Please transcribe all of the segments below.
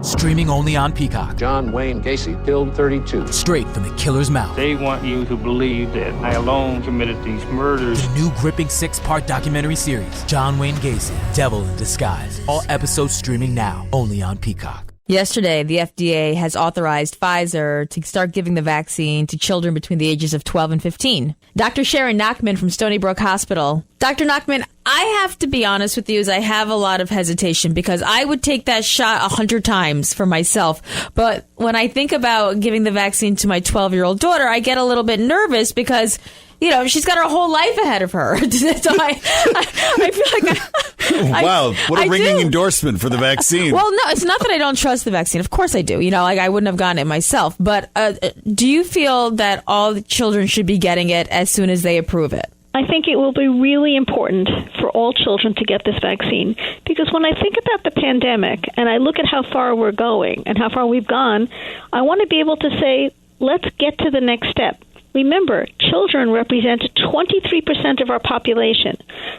Streaming only on Peacock. John Wayne Gacy killed 32. Straight from the killer's mouth. They want you to believe that I alone committed these murders. The new gripping 6-part documentary series, John Wayne Gacy, Devil in Disguise. All episodes streaming now, only on Peacock. Yesterday, the FDA has authorized Pfizer to start giving the vaccine to children between the ages of 12 and 15. Dr. Sharon Nachman from Stony Brook Hospital. Dr. Nachman, I have to be honest with you, as I have a lot of hesitation because I would take that shot 100 times for myself. But when I think about giving the vaccine to my 12-year-old daughter, I get a little bit nervous because, you know, she's got her whole life ahead of her. So I feel like wow, what a ringing endorsement for the vaccine. Well, no, it's not that I don't trust the vaccine. Of course I do. You know, like I wouldn't have gotten it myself. But do you feel that all the children should be getting it as soon as they approve it? I think it will be really important for all children to get this vaccine because when I think about the pandemic and I look at how far we're going and how far we've gone, I want to be able to say, let's get to the next step. Remember, children represent 23% of our population.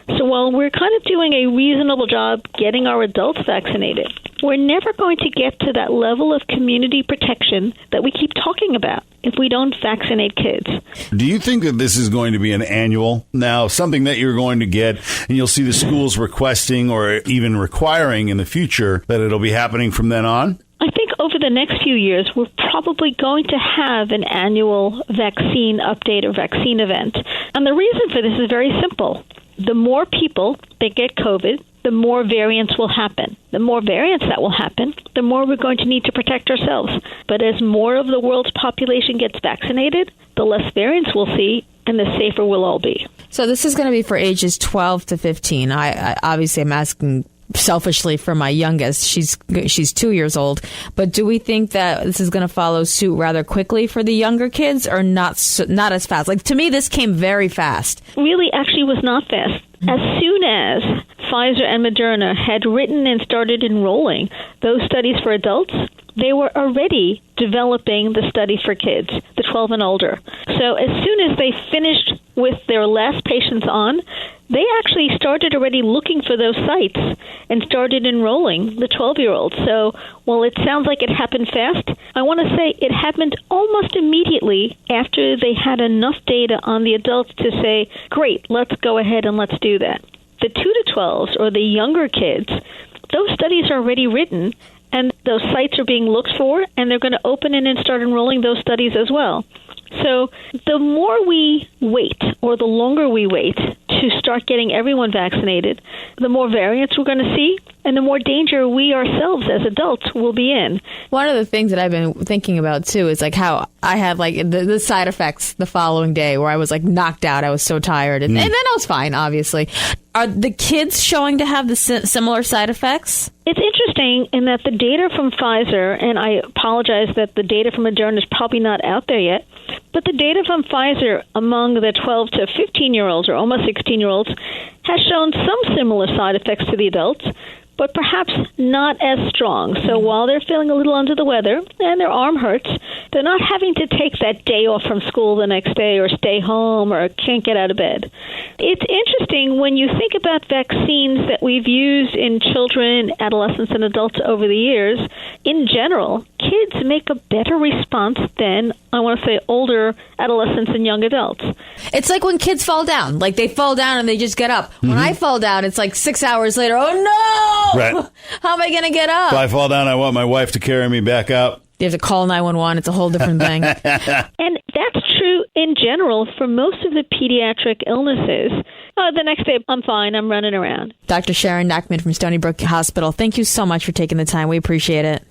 So while we're kind of doing a reasonable job getting our adults vaccinated, we're never going to get to that level of community protection that we keep talking about if we don't vaccinate kids. Do you think that this is going to be an annual now, something that you're going to get and you'll see the schools requesting or even requiring in the future that it'll be happening from then on? I think over the next few years, we're probably going to have an annual vaccine update or vaccine event. And the reason for this is very simple. The more people that get COVID, the more variants will happen. The more variants that will happen, the more we're going to need to protect ourselves. But as more of the world's population gets vaccinated, the less variants we'll see and the safer we'll all be. So this is going to be for ages 12 to 15. I obviously am asking selfishly for my youngest. She's 2 years old. But do we think that this is going to follow suit rather quickly for the younger kids or not as fast? Like, to me, this came very fast. Really, actually was not fast. As soon as Pfizer and Moderna had written and started enrolling those studies for adults, they were already developing the study for kids, the 12 and older. So as soon as they finished with their last patients on, they actually started already looking for those sites and started enrolling the 12-year-olds. So while it sounds like it happened fast, I want to say it happened almost immediately after they had enough data on the adults to say, great, let's go ahead and let's do that. The 2 to 12s, or the younger kids, those studies are already written, and those sites are being looked for, and they're going to open in and start enrolling those studies as well. So the more we wait, or the longer we wait to start getting everyone vaccinated, the more variants we're going to see, and the more danger we ourselves as adults will be in. One of the things that I've been thinking about, too, is like how I had like the side effects the following day where I was like knocked out. I was so tired. And then I was fine, obviously. Are the kids showing to have the similar side effects? It's interesting in that the data from Pfizer, and I apologize that the data from Moderna is probably not out there yet, but the data from Pfizer among the 12 to 15-year-olds or almost 16-year-olds has shown some similar side effects to the adults, but perhaps not as strong. So while they're feeling a little under the weather and their arm hurts, they're not having to take that day off from school the next day or stay home or can't get out of bed. It's interesting when you think about vaccines that we've used in children, adolescents, and adults over the years. In general, kids make a better response than, I want to say, older adolescents and young adults. It's like when kids fall down. Like, they fall down and they just get up. When I fall down, it's like 6 hours later, oh no! Right. How am I going to get up? If I fall down, I want my wife to carry me back out. You have to call 911. It's a whole different thing. And that's true in general for most of the pediatric illnesses. The next day, I'm fine. I'm running around. Dr. Sharon Nachman from Stony Brook Hospital, thank you so much for taking the time. We appreciate it.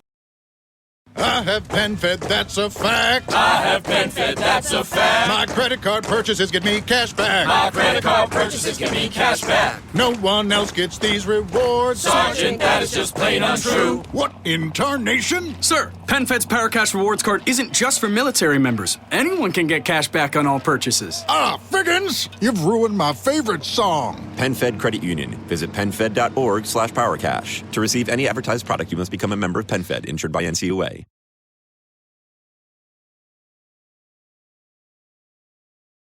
I have PenFed, that's a fact. I have PenFed, that's a fact. My credit card purchases get me cash back. My credit card purchases get me cash back. No one else gets these rewards. Sergeant, that is just plain untrue. What in tarnation? Sir, PenFed's Paracash Rewards Card isn't just for military members. Anyone can get cash back on all purchases. Ah, Figgins! You've ruined my favorite song. PenFed Credit Union. Visit penfed.org/powercash. To receive any advertised product, you must become a member of PenFed, insured by NCUA.